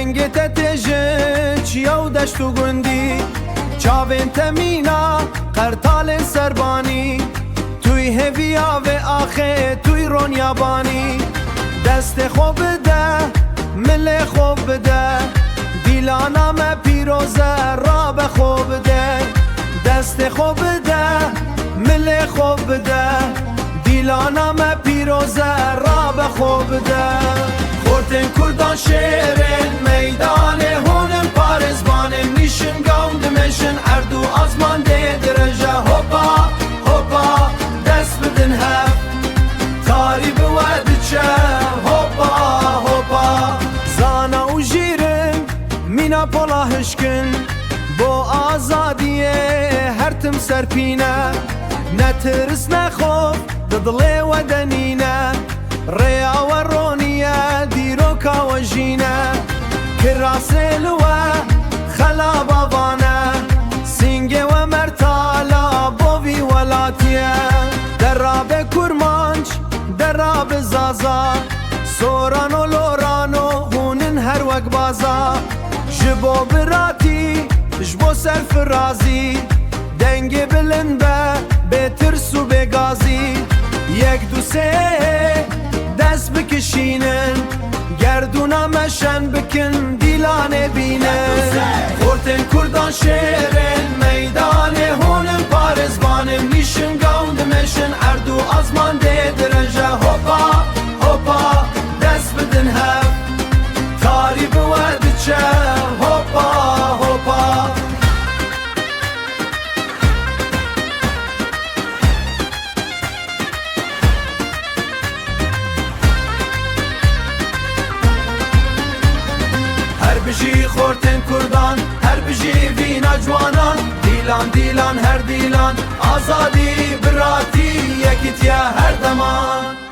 دنگ تتجه چیو دشت و گندی چاوین تمینا قرطال سربانی توی هویا و آخه توی رونیابانی دست خوب ده مل خوب ده دیلانا ما پیروزه را به خوب ده دست خوب ده مل خوب ده دیلانا ما پیروزه را به خوب ده خورتن کردان شیرین میدان هونم پارزبانم نیشن گوند مشن اردو آزمان ده درجه هوپا هوپا دست بدن هف تاری بود چه هوپا هوپا زانا و جیرن مینا پلا هشکن با آزادیه هر تم سرپینه نترس نخوف ددلی و دنینه ریا و رونیه دیروکا و جینه کراسل و خلا بابانه سینگه و مرتالا بوی ولاتیه دراب کرمانچ دراب زازا سوران و لوران و هونن هر وک بازا جبو براتی جبو سرف رازی دنگ بلنده به ترس و به گازی یک دو سه دست بکشینن گردونا مشن بکن دیلانه بینن خورتن کردان شیرین میدان هونم پارزبانم نیشن گوند مشن اردو آزمان ده درجه هوپا هوپا دست بدن هف تاری بود چه هوپا هوپا بجی خورتن کردان هر بجی وینا جوانان دیلان دیلان هر دیلان آزادی براتی یکیتیا هر دمان